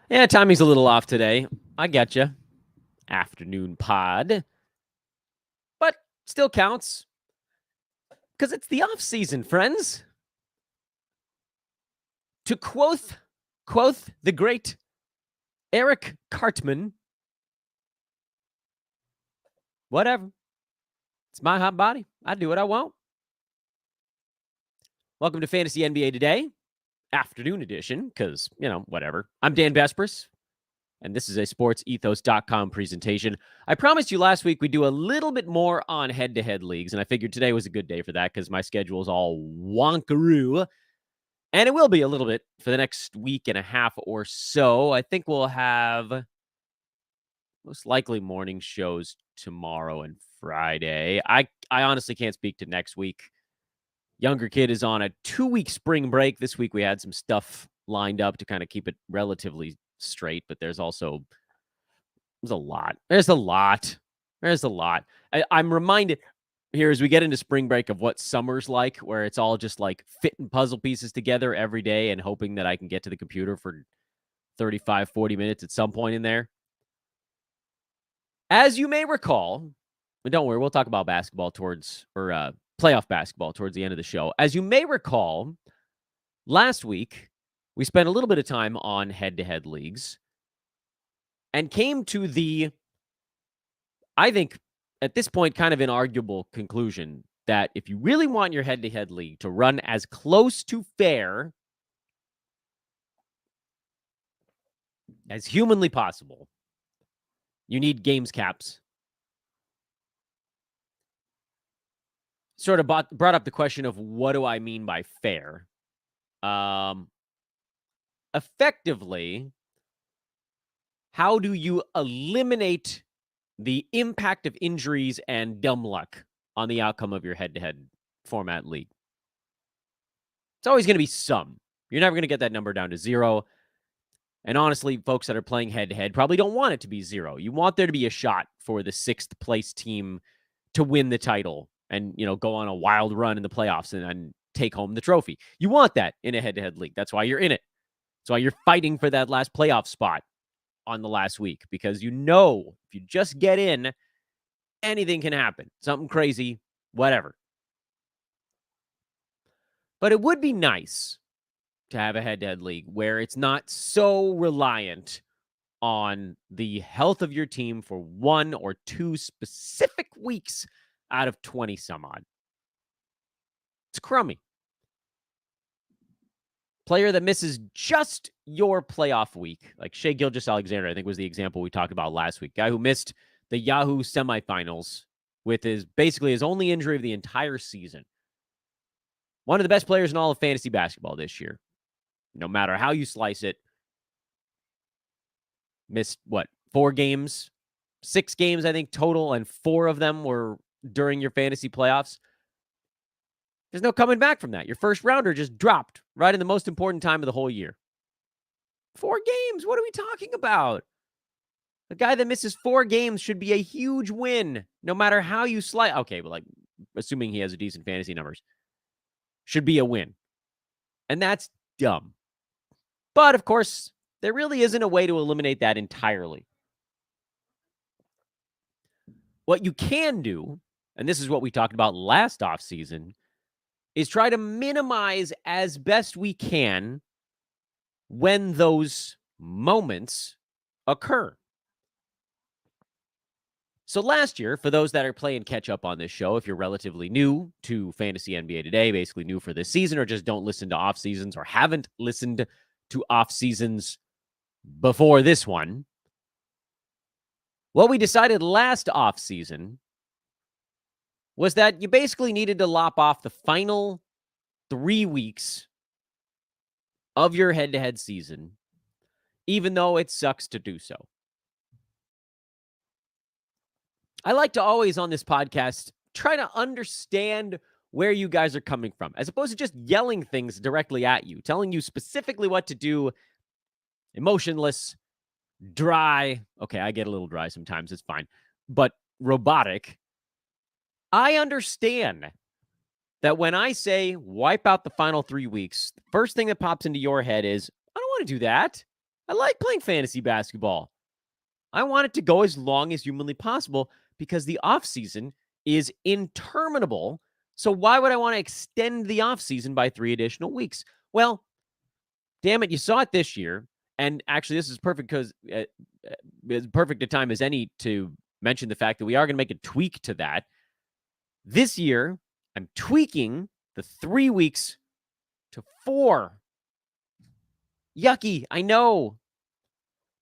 Yeah, timing's a little off today. I get you. Afternoon pod, but still counts because it's the off season, friends. To quoth the great Eric Cartman, whatever. It's my hot body. I do what I want. Welcome to Fantasy NBA Today, afternoon edition, because, whatever. I'm Dan Vespris, and this is a sportsethos.com presentation. I promised you last week we'd do a little bit more on head-to-head leagues, and I figured today was a good day for that because my schedule is all wonkaroo, and it will be a little bit for the next week and a half or so. I think we'll have most likely morning shows tomorrow and Friday. I honestly can't speak to next week. Younger kid is on a 2-week spring break. This week we had some stuff lined up to kind of keep it relatively straight, but there's a lot. I'm reminded here as we get into spring break of what summer's like, where it's all just like fitting puzzle pieces together every day and hoping that I can get to the computer for 35, 40 minutes at some point in there. As you may recall, but don't worry, we'll talk about basketball playoff basketball towards the end of the show. As you may recall, last week, we spent a little bit of time on head-to-head leagues and came to the, I think, at this point, kind of inarguable conclusion that if you really want your head-to-head league to run as close to fair as humanly possible, you need games caps. Sort of brought up the question of what do I mean by fair? Effectively, how do you eliminate the impact of injuries and dumb luck on the outcome of your head-to-head format league? It's always going to be some. You're never going to get that number down to 0. And honestly, folks that are playing head-to-head probably don't want it to be 0. You want there to be a shot for the 6th place team to win the title and, go on a wild run in the playoffs and take home the trophy. You want that in a head-to-head league. That's why you're in it. That's why you're fighting for that last playoff spot on the last week, because if you just get in, anything can happen. Something crazy, whatever. But it would be nice to have a head-to-head league where it's not so reliant on the health of your team for 1 or 2 specific weeks out of 20 some odd. It's crummy. Player that misses just your playoff week, like Shai Gilgeous-Alexander, I think was the example we talked about last week. Guy who missed the Yahoo semifinals with basically his only injury of the entire season. One of the best players in all of fantasy basketball this year. No matter how you slice it. Missed, 4 games? 6 games, I think, total, and 4 of them were during your fantasy playoffs. There's no coming back from that. Your first rounder just dropped right in the most important time of the whole year. 4 games? What are we talking about? A guy that misses 4 games should be a huge win, no matter how you slice. Okay, but assuming he has a decent fantasy numbers, should be a win. And that's dumb. But, of course, there really isn't a way to eliminate that entirely. What you can do, and this is what we talked about last offseason, is try to minimize as best we can when those moments occur. So last year, for those that are playing catch up on this show, if you're relatively new to Fantasy NBA Today, basically new for this season, or just don't listen to off seasons or haven't listened to off seasons before this one, what we decided last off season was that you basically needed to lop off the final 3 weeks of your head-to-head season, even though it sucks to do so. I like to always on this podcast try to understand where you guys are coming from, as opposed to just yelling things directly at you, telling you specifically what to do, emotionless, dry. Okay, I get a little dry sometimes, it's fine, but robotic. I understand that when I say wipe out the final 3 weeks, the first thing that pops into your head is, I don't want to do that. I like playing fantasy basketball. I want it to go as long as humanly possible because the off season is interminable. So why would I want to extend the off season by 3 additional weeks? Well, damn it, you saw it this year. And actually, this is perfect because as perfect a time as any to mention the fact that we are going to make a tweak to that. This year, I'm tweaking the 3 weeks to 4. Yucky, I know.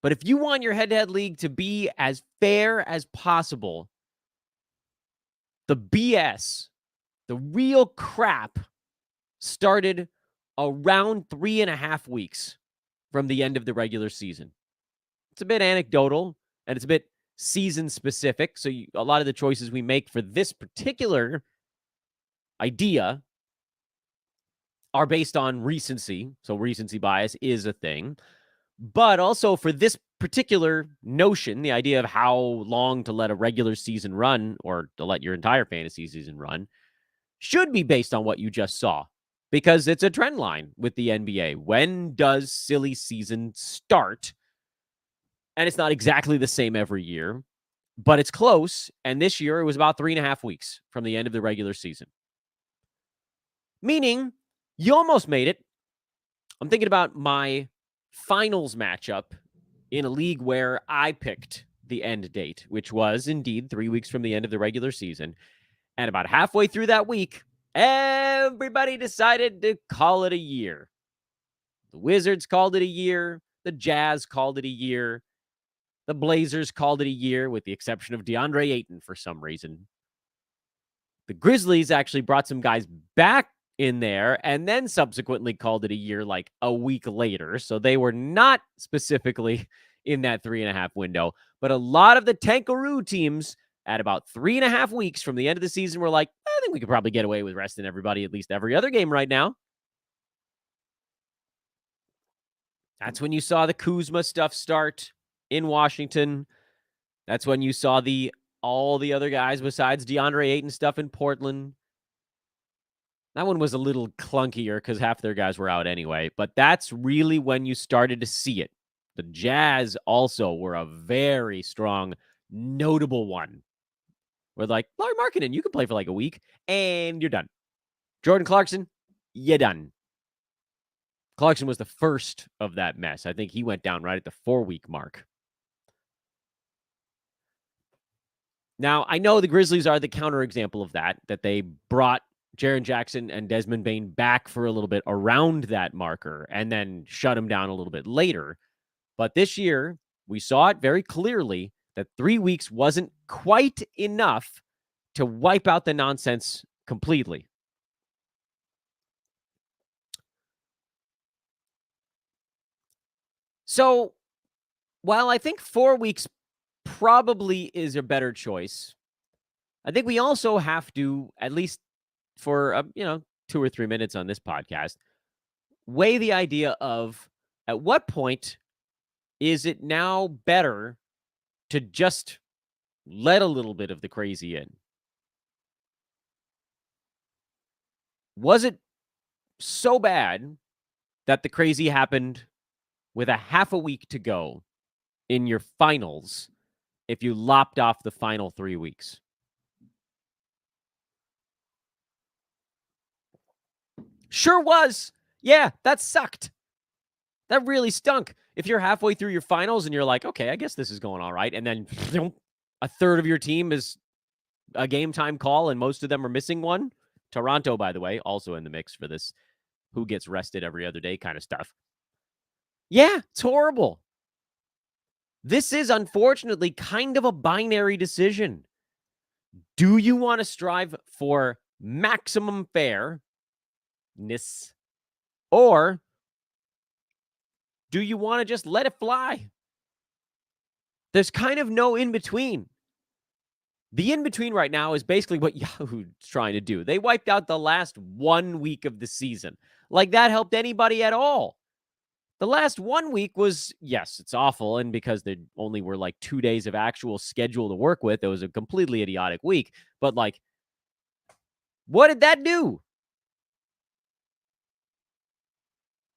But if you want your head-to-head league to be as fair as possible, the BS, the real crap, started around 3.5 weeks from the end of the regular season. It's a bit anecdotal, and it's a bit season-specific, so a lot of the choices we make for this particular idea are based on recency, so recency bias is a thing. But also for this particular notion, the idea of how long to let a regular season run or to let your entire fantasy season run should be based on what you just saw because it's a trend line with the NBA. When does silly season start? And it's not exactly the same every year, but it's close. And this year it was about 3.5 weeks from the end of the regular season. Meaning you almost made it. I'm thinking about my finals matchup in a league where I picked the end date, which was indeed 3 weeks from the end of the regular season. And about halfway through that week, everybody decided to call it a year. The Wizards called it a year. The Jazz called it a year. The Blazers called it a year, with the exception of DeAndre Ayton for some reason. The Grizzlies actually brought some guys back in there and then subsequently called it a year like a week later. So they were not specifically in that 3.5 window. But a lot of the Tankaroo teams at about 3.5 weeks from the end of the season were like, I think we could probably get away with resting everybody at least every other game right now. That's when you saw the Kuzma stuff start in Washington. That's when you saw all the other guys besides DeAndre Ayton stuff in Portland. That one was a little clunkier because half their guys were out anyway, but that's really when you started to see it. The Jazz also were a very strong, notable one. Where like, Larry Markkinen, you can play for like a week, and you're done. Jordan Clarkson, you're done. Clarkson was the first of that mess. I think he went down right at the 4-week mark. Now, I know the Grizzlies are the counterexample of that they brought Jaren Jackson and Desmond Bane back for a little bit around that marker and then shut him down a little bit later. But this year, we saw it very clearly that 3 weeks wasn't quite enough to wipe out the nonsense completely. So, while I think 4 weeks probably is a better choice, I think we also have to, at least for 2 or 3 minutes on this podcast, weigh the idea of at what point is it now better to just let a little bit of the crazy in? Was it so bad that the crazy happened with a half a week to go in your finals if you lopped off the final 3 weeks? Sure was. Yeah, that sucked. That really stunk. If you're halfway through your finals and you're like, okay, I guess this is going all right, and then a third of your team is a game time call and most of them are missing one. Toronto, by the way, also in the mix for this who gets rested every other day kind of stuff. Yeah, it's horrible. This is unfortunately kind of a binary decision. Do you want to strive for maximum fairness, or do you want to just let it fly? There's kind of no in between. The in between right now is basically what Yahoo's trying to do. They wiped out the last 1 week of the season. Like that helped anybody at all. The last 1 week was, yes, it's awful. And because there only were like 2 days of actual schedule to work with, it was a completely idiotic week. But like, what did that do?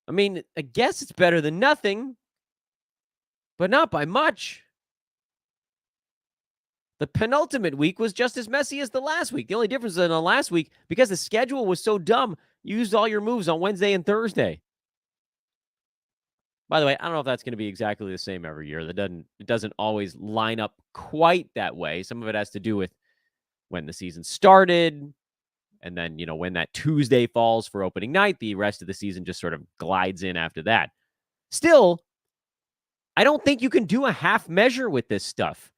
I mean, I guess it's better than nothing. but not by much. The penultimate week was just as messy as the last week. The only difference in the last week, because the schedule was so dumb, you used all your moves on Wednesday and Thursday. By the way, I don't know if that's going to be exactly the same every year. It doesn't always line up quite that way. Some of it has to do with when the season started, and then, when that Tuesday falls for opening night, the rest of the season just sort of glides in after that. Still, I don't think you can do a half measure with this stuff.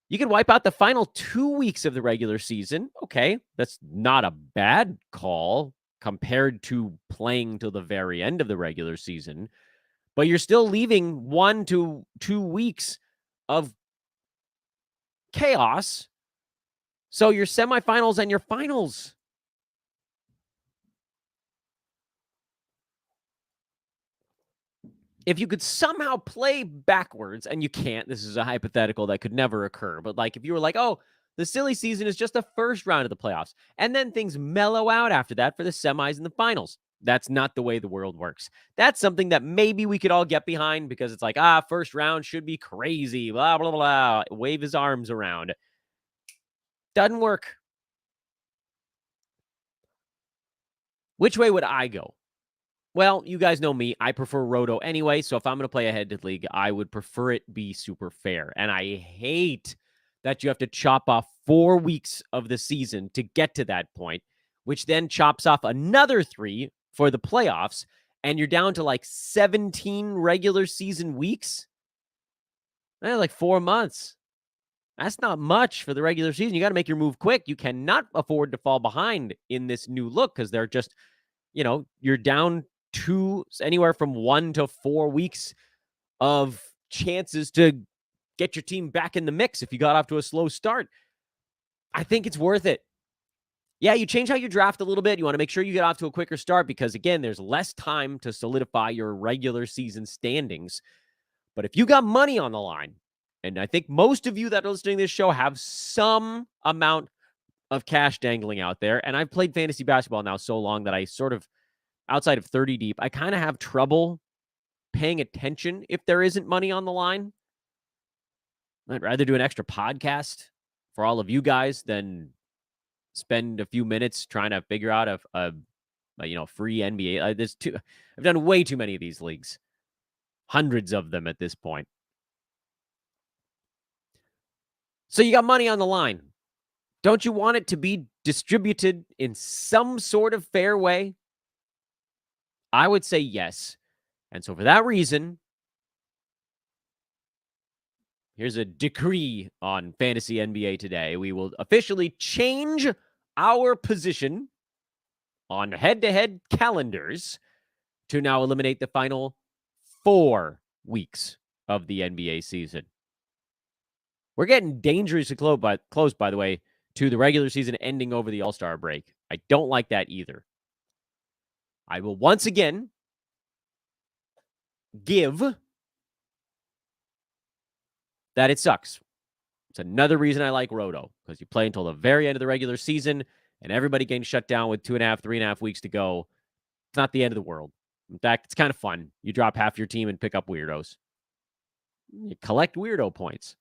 You can wipe out the final 2 weeks of the regular season. Okay, that's not a bad call compared to playing till the very end of the regular season. But you're still leaving 1 to 2 weeks of chaos. So your semifinals and your finals. If you could somehow play backwards, and you can't, this is a hypothetical that could never occur, but if you were like, oh, the silly season is just the first round of the playoffs, and then things mellow out after that for the semis and the finals. That's not the way the world works. That's something that maybe we could all get behind because it's first round should be crazy, blah, blah, blah, wave his arms around. Doesn't work. Which way would I go? Well, you guys know me. I prefer Roto anyway, so if I'm going to play a head-to-head league, I would prefer it be super fair. And I hate that you have to chop off 4 weeks of the season to get to that point, which then chops off another 3 for the playoffs, and you're down to 17 regular season weeks. 4 months. That's not much for the regular season. You got to make your move quick. You cannot afford to fall behind in this new look because they're just, you're down to anywhere from 1 to 4 weeks of chances to get your team back in the mix if you got off to a slow start. I think it's worth it. Yeah, you change how you draft a little bit. You want to make sure you get off to a quicker start because, again, there's less time to solidify your regular season standings. But if you got money on the line, and I think most of you that are listening to this show have some amount of cash dangling out there, and I've played fantasy basketball now so long that I sort of, outside of 30 deep, I kind of have trouble paying attention if there isn't money on the line. I'd rather do an extra podcast for all of you guys than spend a few minutes trying to figure out a free NBA. I've done way too many of these leagues. Hundreds of them at this point. So you got money on the line. Don't you want it to be distributed in some sort of fair way? I would say yes. And so for that reason, here's a decree on Fantasy NBA today. We will officially change our position on head-to-head calendars to now eliminate the final 4 weeks of the NBA season. We're getting dangerously close, by the way, to the regular season ending over the All-Star break. I don't like that either. I will once again give that it sucks. It's another reason I like Roto, because you play until the very end of the regular season, and everybody getting shut down with 2.5, 3.5 weeks to go. It's not the end of the world. In fact, it's kind of fun. You drop half your team and pick up weirdos. You collect weirdo points.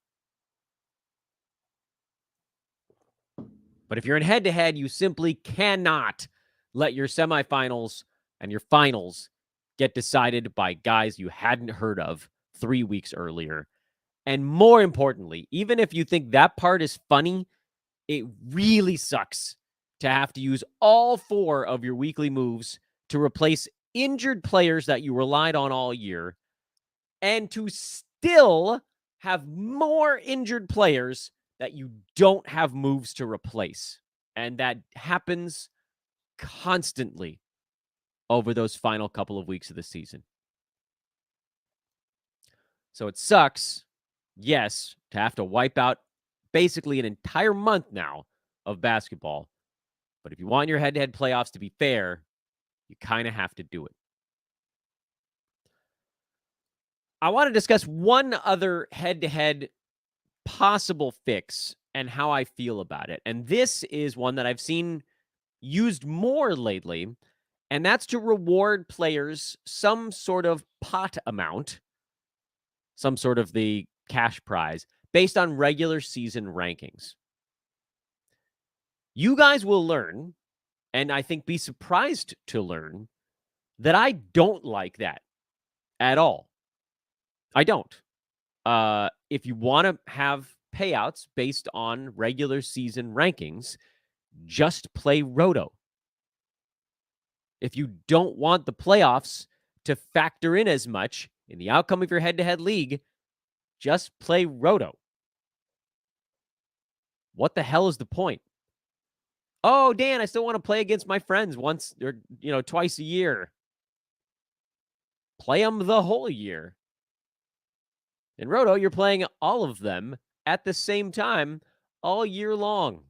But if you're in head-to-head, you simply cannot let your semifinals and your finals get decided by guys you hadn't heard of 3 weeks earlier. And more importantly, even if you think that part is funny, it really sucks to have to use all 4 of your weekly moves to replace injured players that you relied on all year, and to still have more injured players that you don't have moves to replace. And that happens constantly over those final couple of weeks of the season. So it sucks, yes, to have to wipe out basically an entire month now of basketball. But if you want your head-to-head playoffs to be fair, you kind of have to do it. I want to discuss one other head-to-head possible fix and how I feel about it. And this is one that I've seen used more lately, and that's to reward players some sort of pot amount some sort of the cash prize based on regular season rankings. You guys will learn, and I think be surprised to learn, that I don't like that at all. I don't. If you want to have payouts based on regular season rankings, just play Roto. If you don't want the playoffs to factor in as much in the outcome of your head-to-head league, just play Roto. What the hell is the point? Oh, Dan, I still want to play against my friends once or twice a year. Play them the whole year. In Roto, you're playing all of them at the same time all year long.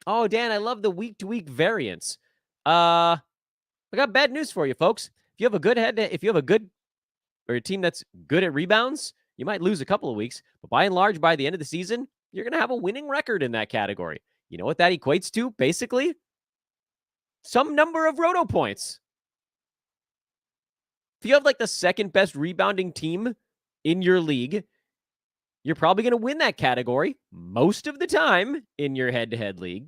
Oh, Dan, I love the week-to-week variance. I got bad news for you, folks. If you have a good or a team that's good at rebounds, you might lose a couple of weeks, but by and large, by the end of the season, you're going to have a winning record in that category. You know what that equates to, basically? Some number of Roto points. If you have like the second best rebounding team in your league, you're probably going to win that category most of the time in your head-to-head league,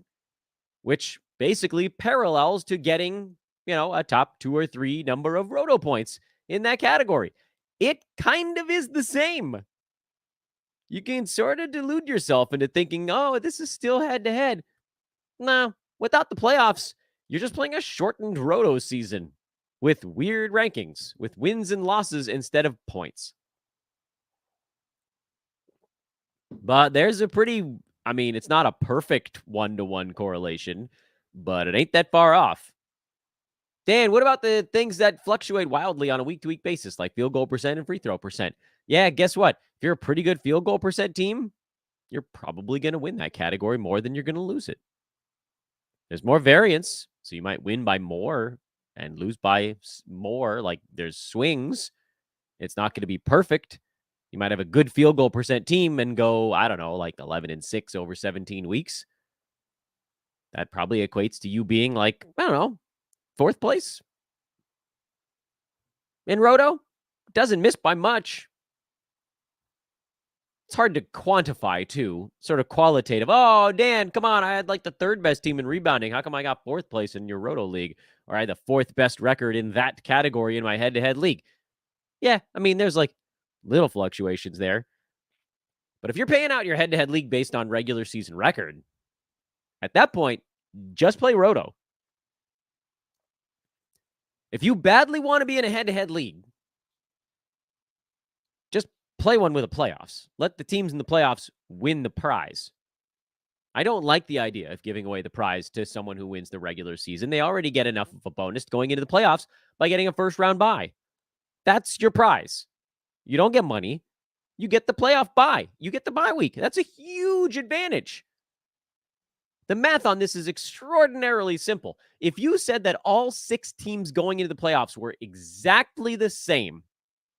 which basically parallels to getting, a top 2 or 3 number of Roto points in that category. It kind of is the same. You can sort of delude yourself into thinking, oh, this is still head-to-head. No, without the playoffs, you're just playing a shortened Roto season with weird rankings, with wins and losses instead of points. But there's a it's not a perfect 1-to-1 correlation, but it ain't that far off. Dan, what about the things that fluctuate wildly on a week-to-week basis, like field goal percent and free throw percent? Yeah, guess what? If you're a pretty good field goal percent team, you're probably going to win that category more than you're going to lose it. There's more variance, so you might win by more and lose by more. Like there's swings. It's not going to be perfect. You might have a good field goal percent team and go, I don't know, like 11-6 over 17 weeks. That probably equates to you being like, I don't know, 4th place. In Roto, doesn't miss by much. It's hard to quantify, too. Sort of qualitative. Oh, Dan, come on. I had like the 3rd best team in rebounding. How come I got 4th place in your Roto league? Or I had the 4th best record in that category in my head-to-head league. Yeah, there's like little fluctuations there. But if you're paying out your head-to-head league based on regular season record, at that point, just play Roto. If you badly want to be in a head-to-head league, just play one with the playoffs. Let the teams in the playoffs win the prize. I don't like the idea of giving away the prize to someone who wins the regular season. They already get enough of a bonus going into the playoffs by getting a first-round bye. That's your prize. You don't get money. You get the playoff bye. You get the bye week. That's a huge advantage. The math on this is extraordinarily simple. If you said that all 6 teams going into the playoffs were exactly the same,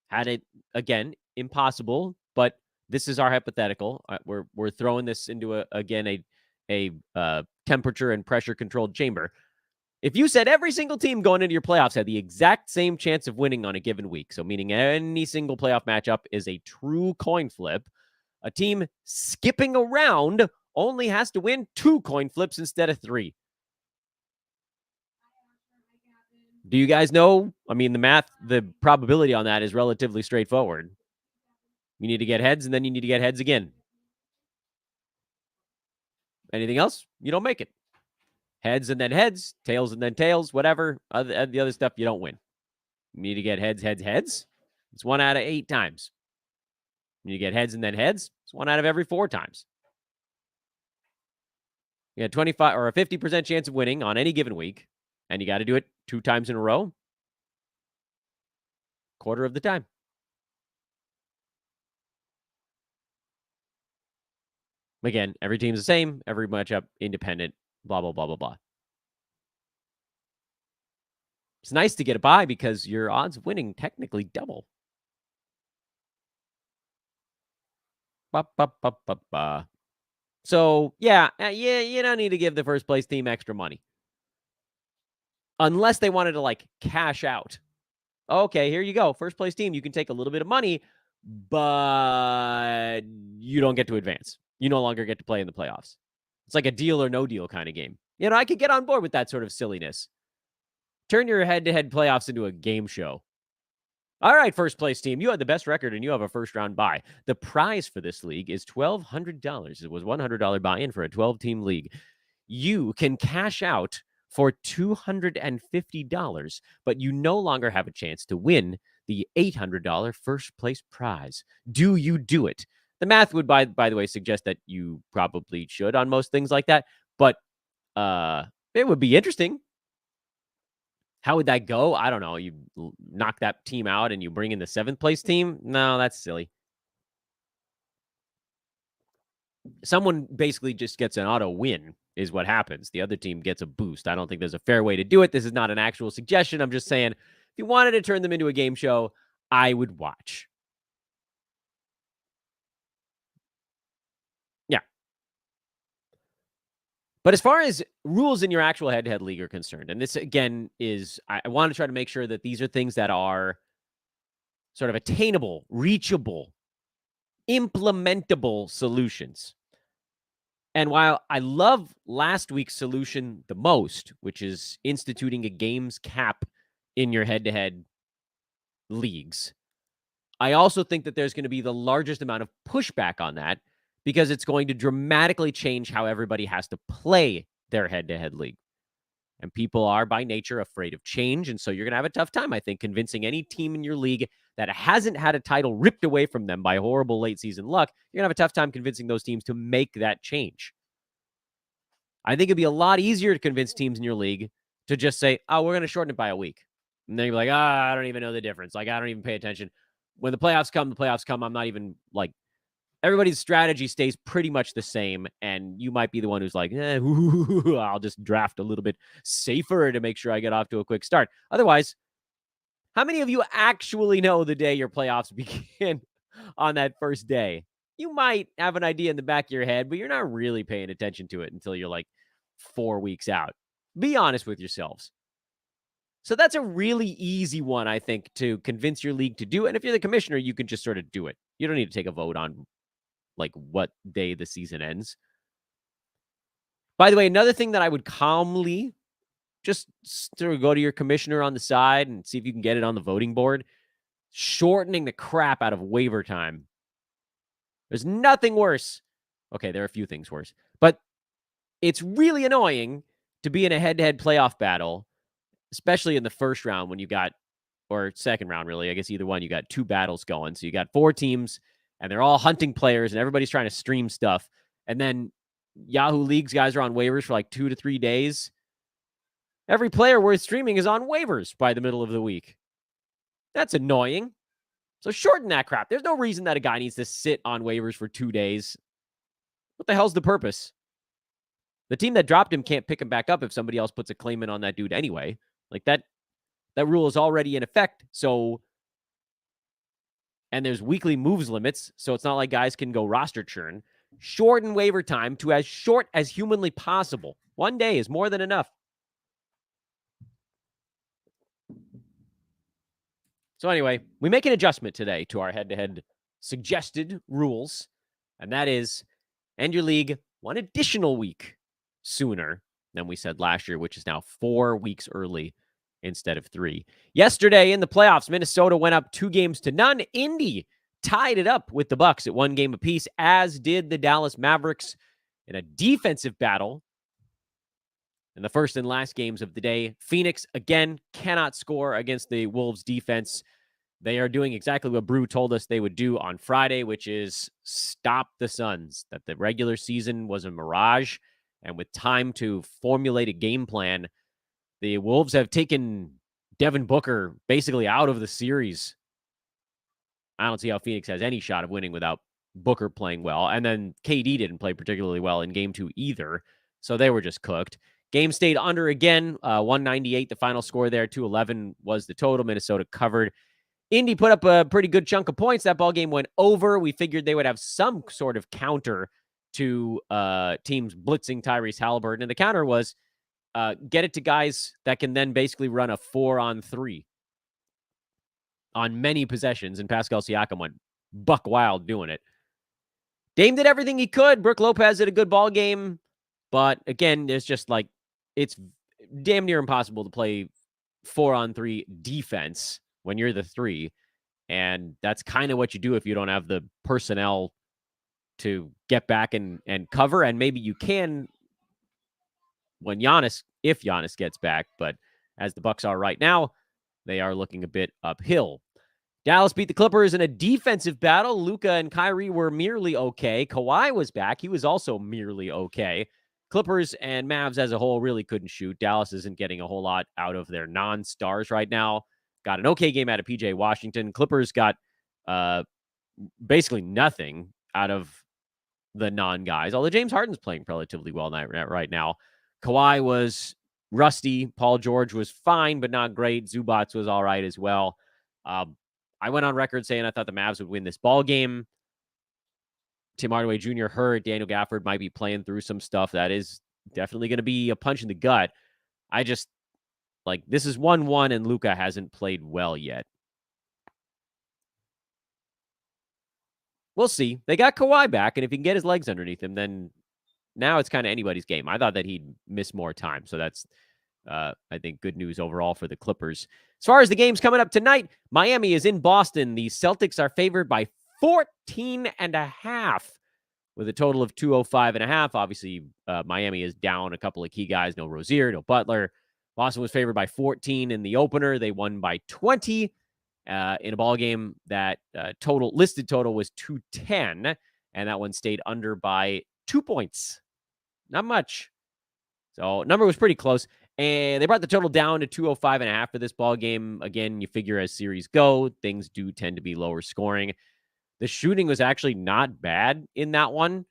had it, again, impossible, but this is our hypothetical. We're throwing this into a temperature and pressure controlled chamber. If you said every single team going into your playoffs had the exact same chance of winning on a given week, so meaning any single playoff matchup is a true coin flip, a team skipping around only has to win 2 coin flips instead of 3. Do you guys know? The probability on that is relatively straightforward. You need to get heads, and then you need to get heads again. Anything else, you don't make it. Heads and then heads, tails and then tails, whatever. The other stuff, you don't win. You need to get heads, heads, heads. It's 1 out of 8 times. You get heads and then heads. It's 1 out of every 4 times. You had 25 or a 50% chance of winning on any given week, and you got to do it 2 times in a row. Quarter of the time. Again, every team's the same, every matchup independent, blah, blah, blah, blah, blah. It's nice to get a bye because your odds of winning technically double. Ba, ba, ba, ba, ba. So, yeah, you don't need to give the first place team extra money. Unless they wanted to, cash out. Okay, here you go. First place team, you can take a little bit of money, but you don't get to advance. You no longer get to play in the playoffs. It's like a deal or no deal kind of game. I could get on board with that sort of silliness. Turn your head-to-head playoffs into a game show. All right, first place team, you had the best record and you have a first round bye. The prize for this league is $1,200. It was $100 buy-in for a 12-team league. You can cash out for $250, but you no longer have a chance to win the $800 first place prize. Do you do it? The math would, by the way, suggest that you probably should on most things like that, but it would be interesting. How would that go? I don't know. You knock that team out and you bring in the 7th place team? No, that's silly. Someone basically just gets an auto win is what happens. The other team gets a boost. I don't think there's a fair way to do it. This is not an actual suggestion. I'm just saying, if you wanted to turn them into a game show, I would watch. Yeah. But as far as rules in your actual head-to-head league are concerned, and this, again, is, I want to try to make sure that these are things that are sort of attainable, reachable, implementable solutions. And while I love last week's solution the most, which is instituting a games cap in your head-to-head leagues, I also think that there's going to be the largest amount of pushback on that because it's going to dramatically change how everybody has to play their head-to-head league. And people are by nature afraid of change. And so you're going to have a tough time, I think, convincing any team in your league that hasn't had a title ripped away from them by horrible late season luck. You're going to have a tough time convincing those teams to make that change. I think it'd be a lot easier to convince teams in your league to just say, oh, we're going to shorten it by a week. And then you're like, I don't even know the difference. Like, I don't even pay attention. When the playoffs come. I'm not even like, everybody's strategy stays pretty much the same. And you might be the one who's like, I'll just draft a little bit safer to make sure I get off to a quick start. Otherwise, how many of you actually know the day your playoffs begin on that first day? You might have an idea in the back of your head, but you're not really paying attention to it until you're like 4 weeks out. Be honest with yourselves. So that's a really easy one, I think, to convince your league to do. And if you're the commissioner, you can just sort of do it. You don't need to take a vote on like what day the season ends. By the way, another thing that I would calmly just sort of go to your commissioner on the side and see if you can get it on the voting board. Shortening the crap out of waiver time. There's nothing worse. Okay, there are a few things worse. But it's really annoying to be in a head-to-head playoff battle, especially in the first round when you got, or second round, really. I guess either one, you got 2 battles going. So you got 4 teams, and they're all hunting players, and everybody's trying to stream stuff. And then Yahoo Leagues guys are on waivers for like 2 to 3 days. Every player worth streaming is on waivers by the middle of the week. That's annoying. So shorten that crap. There's no reason that a guy needs to sit on waivers for 2 days. What the hell's the purpose? The team that dropped him can't pick him back up if somebody else puts a claim in on that dude anyway. Like that rule is already in effect. So, and there's weekly moves limits. So it's not like guys can go roster churn. Shorten waiver time to as short as humanly possible. 1 day is more than enough. So anyway, we make an adjustment today to our head-to-head suggested rules, and that is end your league 1 additional week sooner than we said last year, which is now 4 weeks early instead of 3. Yesterday in the playoffs, Minnesota went up 2-0. Indy tied it up with the Bucks at 1 game apiece, as did the Dallas Mavericks in a defensive battle in the first and last games of the day. Phoenix, again, cannot score against the Wolves defense. They are doing exactly what Brew told us they would do on Friday, which is stop the Suns, that the regular season was a mirage. And with time to formulate a game plan, the Wolves have taken Devin Booker basically out of the series. I don't see how Phoenix has any shot of winning without Booker playing well. And then KD didn't play particularly well in game 2 either. So they were just cooked. Game stayed under again, 198, the final score there, 211 was the total. Minnesota covered. Indy put up a pretty good chunk of points. That ball game went over. We figured they would have some sort of counter to teams blitzing Tyrese Halliburton. And the counter was get it to guys that can then basically run a 4-on-3 on many possessions. And Pascal Siakam went buck wild doing it. Dame did everything he could. Brook Lopez did a good ball game. But again, there's just like, it's damn near impossible to play 4-on-3 defense when you're the 3. And that's kind of what you do if you don't have the personnel to get back and cover. And maybe you can when if Giannis gets back. But as the Bucks are right now, they are looking a bit uphill. Dallas beat the Clippers in a defensive battle. Luka and Kyrie were merely okay. Kawhi was back. He was also merely okay. Clippers and Mavs as a whole really couldn't shoot. Dallas isn't getting a whole lot out of their non-stars right now. Got an okay game out of PJ Washington. Clippers got basically nothing out of the non-guys, although James Harden's playing relatively well right now. Kawhi was rusty. Paul George was fine, but not great. Zubats was all right as well. I went on record saying I thought the Mavs would win this ball game. Tim Hardaway Jr. hurt. Daniel Gafford might be playing through some stuff. That is definitely going to be a punch in the gut. I just, like, this is 1-1, and Luka hasn't played well yet. We'll see. They got Kawhi back, and if he can get his legs underneath him, then now it's kind of anybody's game. I thought that he'd miss more time, so that's, I think, good news overall for the Clippers. As far as the games coming up tonight, Miami is in Boston. The Celtics are favored by 14.5 with a total of 205.5. Obviously, Miami is down a couple of key guys. No Rozier, no Butler. Boston was favored by 14 in the opener. They won by 20 in a ball game that listed total was 210, and that one stayed under by 2 points. Not much. So number was pretty close. And they brought the total down to 205.5 for this ball game. Again, you figure as series go, things do tend to be lower scoring. The shooting was actually not bad in that one.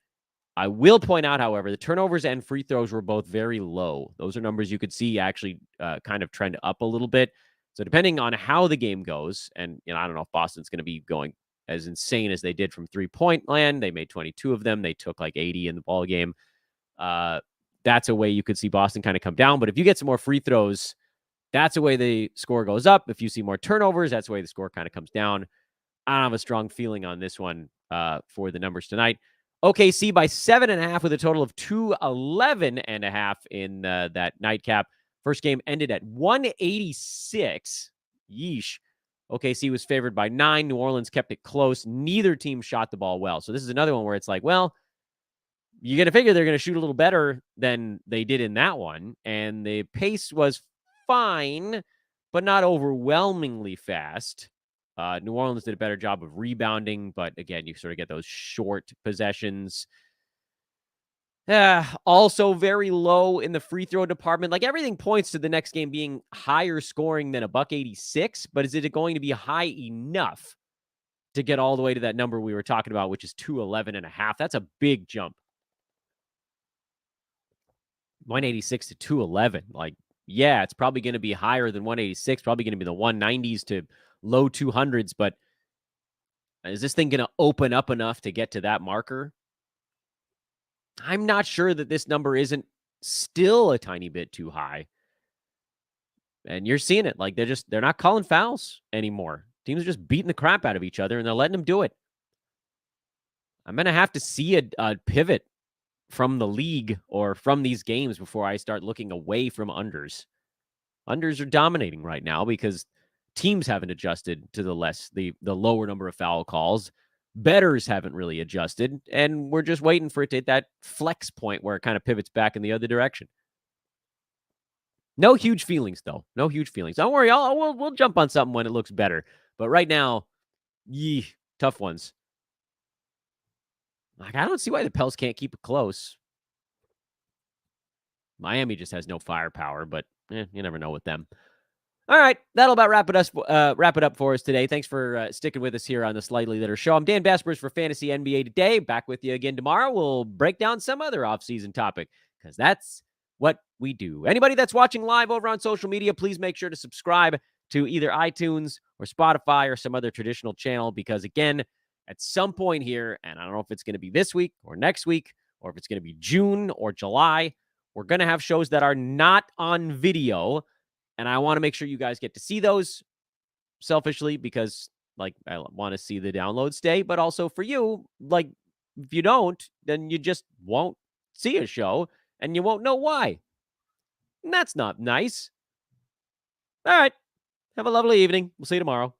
I will point out, however, the turnovers and free throws were both very low. Those are numbers you could see actually kind of trend up a little bit. So depending on how the game goes, and I don't know if Boston's going to be going as insane as they did from three-point land. They made 22 of them. They took like 80 in the ball game. That's a way you could see Boston kind of come down. But if you get some more free throws, that's the way the score goes up. If you see more turnovers, that's the way the score kind of comes down. I don't have a strong feeling on this one for the numbers tonight. OKC by 7.5 with a total of 211.5 in that nightcap. First game ended at 186. Yeesh. OKC was favored by 9. New Orleans kept it close. Neither team shot the ball well. So this is another one where it's like, well, you're going to figure they're going to shoot a little better than they did in that one. And the pace was fine, but not overwhelmingly fast. New Orleans did a better job of rebounding, but again, you sort of get those short possessions. Also very low in the free throw department. Like, everything points to the next game being higher scoring than $186, but is it going to be high enough to get all the way to that number we were talking about, which is 211.5? That's a big jump. 186 to 211. Like, yeah, it's probably going to be higher than 186, probably going to be the 190s to low 200s, but is this thing going to open up enough to get to that marker? I'm not sure that this number isn't still a tiny bit too high. And you're seeing it. Like, they're not calling fouls anymore. Teams are just beating the crap out of each other, and they're letting them do it. I'm going to have to see a pivot from the league or from these games before I start looking away from unders. Unders are dominating right now because teams haven't adjusted to the lower number of foul calls. Bettors haven't really adjusted, and we're just waiting for it to hit that flex point where it kind of pivots back in the other direction. No huge feelings, though. No huge feelings. Don't worry. We'll jump on something when it looks better. But right now, tough ones. Like, I don't see why the Pels can't keep it close. Miami just has no firepower, but you never know with them. All right, that'll about wrap it up for us today. Thanks for sticking with us here on the Slightly Litter Show. I'm Dan Baspers for Fantasy NBA Today. Back with you again tomorrow. We'll break down some other offseason topic because that's what we do. Anybody that's watching live over on social media, please make sure to subscribe to either iTunes or Spotify or some other traditional channel because, again, at some point here, and I don't know if it's going to be this week or next week or if it's going to be June or July, we're going to have shows that are not on video. And I want to make sure you guys get to see those selfishly because like, I wanna see the download stay, but also for you, like, if you don't, then you just won't see a show, and you won't know why, and that's not nice. Alright, have a lovely evening. We'll see you tomorrow.